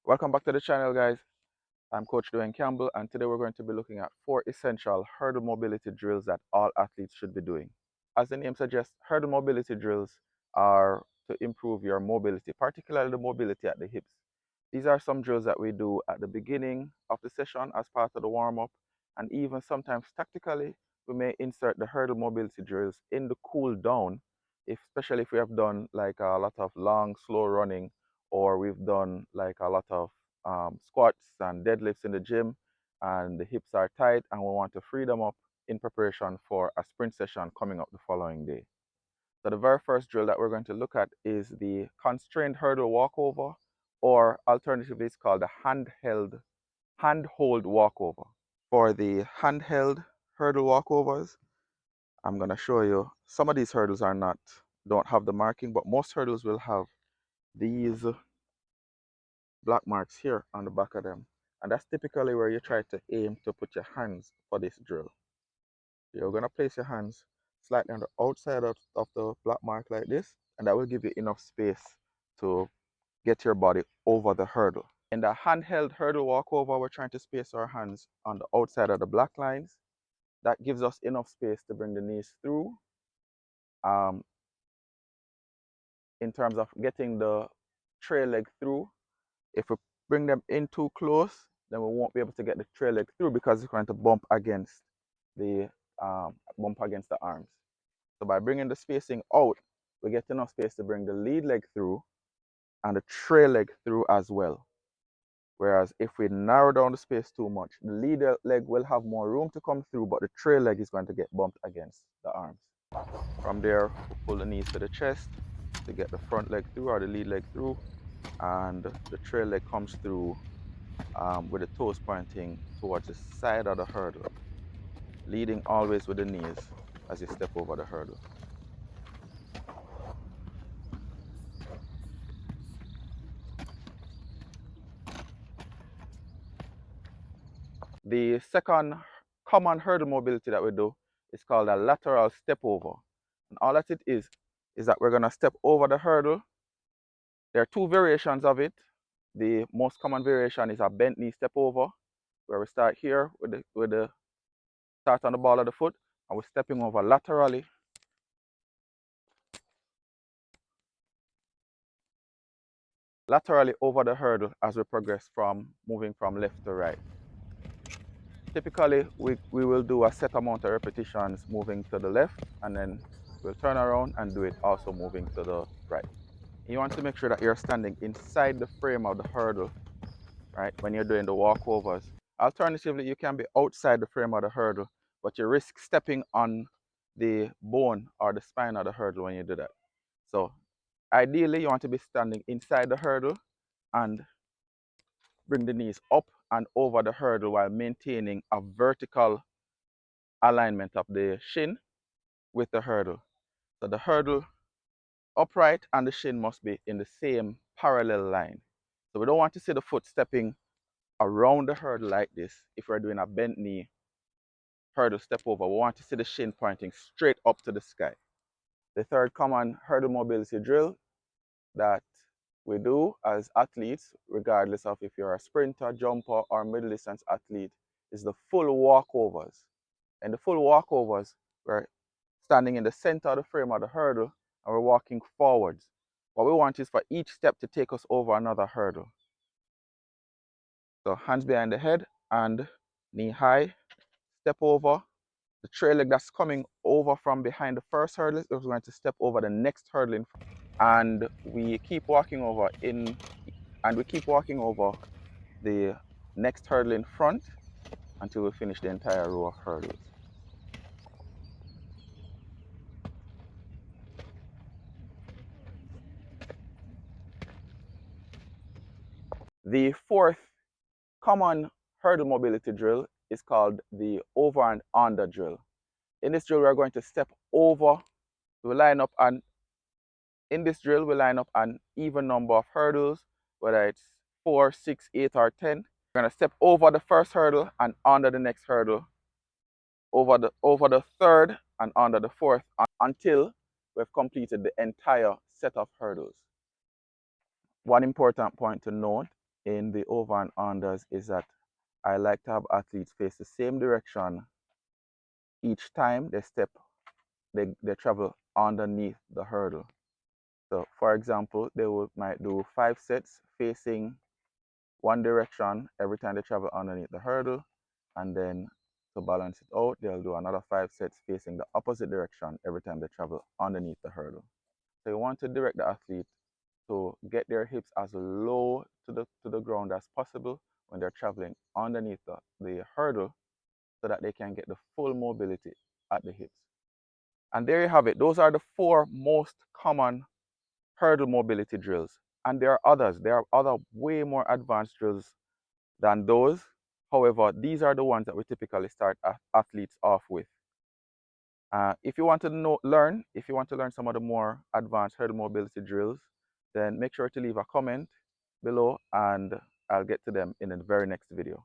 Welcome back to the channel, guys. I'm Coach DuWayne Campbell, and today we're going to be looking at 4 essential hurdle mobility drills that all athletes should be doing. As the name suggests, hurdle mobility drills are to improve your mobility, particularly the mobility at the hips. These are some drills that we do at the beginning of the session as part of the warm-up, and even sometimes tactically, we may insert the hurdle mobility drills in the cool down, especially if we have done like a lot of long, slow running, or we've done like a lot of squats and deadlifts in the gym, and the hips are tight and we want to free them up in preparation for a sprint session coming up the following day. So the very first drill that we're going to look at is the constrained hurdle walkover, or alternatively it's called the handhold walkover. For the handheld hurdle walkovers, I'm going to show you some of these hurdles don't have the marking, but most hurdles will have these black marks here on the back of them, and that's typically where you try to aim to put your hands for this drill. You're going to place your hands slightly on the outside of the black mark like this, and that will give you enough space to get your body over the hurdle. In the handheld hurdle walkover, we're trying to space our hands on the outside of the black lines. That gives us enough space to bring the knees through. In terms of getting the trail leg through, if we bring them in too close, then we won't be able to get the trail leg through because it's going to bump against the arms. So by bringing the spacing out, we get enough space to bring the lead leg through and the trail leg through as well. Whereas if we narrow down the space too much, the lead leg will have more room to come through, but the trail leg is going to get bumped against the arms. From there, we pull the knees to the chest to get the front leg through or the lead leg through, and the trail leg comes through with the toes pointing towards the side of the hurdle, leading always with the knees as you step over the hurdle. The second common hurdle mobility that we do is called a lateral step over. And all that it is that we're going to step over the hurdle. There are two variations of it. The most common variation is a bent knee step over, where we start here with the start on the ball of the foot, and we're stepping over laterally over the hurdle as we progress from moving from left to right. Typically, we will do a set amount of repetitions moving to the left, and then we'll turn around and do it also moving to the right. You want to make sure that you're standing inside the frame of the hurdle, right, when you're doing the walkovers. Alternatively, you can be outside the frame of the hurdle, but you risk stepping on the bone or the spine of the hurdle when you do that. So ideally, you want to be standing inside the hurdle and bring the knees up and over the hurdle while maintaining a vertical alignment of the shin with the hurdle. So the hurdle upright and the shin must be in the same parallel line. So we don't want to see the foot stepping around the hurdle like this. If we're doing a bent knee hurdle step over, we want to see the shin pointing straight up to the sky. The third common hurdle mobility drill that we do as athletes, regardless of if you're a sprinter, jumper, or middle distance athlete, is the full walkovers. And the full walkovers, we're standing in the center of the frame of the hurdle and we're walking forwards. What we want is for each step to take us over another hurdle. So hands behind the head and knee high, step over. The trail leg that's coming over from behind the first hurdle is going to step over the next hurdle in front. And we keep walking over the next hurdle in front until we finish the entire row of hurdles. The fourth common hurdle mobility drill is called the over and under drill. In this drill, we're going to step over. We line up, and in this drill, we line up an even number of hurdles, whether it's 4, 6, 8, or 10. We're going to step over the first hurdle and under the next hurdle, over the third and under the fourth, until we've completed the entire set of hurdles. One important point to note in the over and unders is that I like to have athletes face the same direction each time they step, they travel underneath the hurdle. So for example, might do 5 sets facing one direction every time they travel underneath the hurdle, and then to balance it out, they'll do another 5 sets facing the opposite direction every time they travel underneath the hurdle. So you want to direct the athlete to get their hips as low to the ground as possible when they're traveling underneath the hurdle, so that they can get the full mobility at the hips. And there you have it. Those are the 4 most common hurdle mobility drills. And there are others. There are other way more advanced drills than those. However, these are the ones that we typically start athletes off with. If you want to if you want to learn some of the more advanced hurdle mobility drills, then make sure to leave a comment below and I'll get to them in the very next video.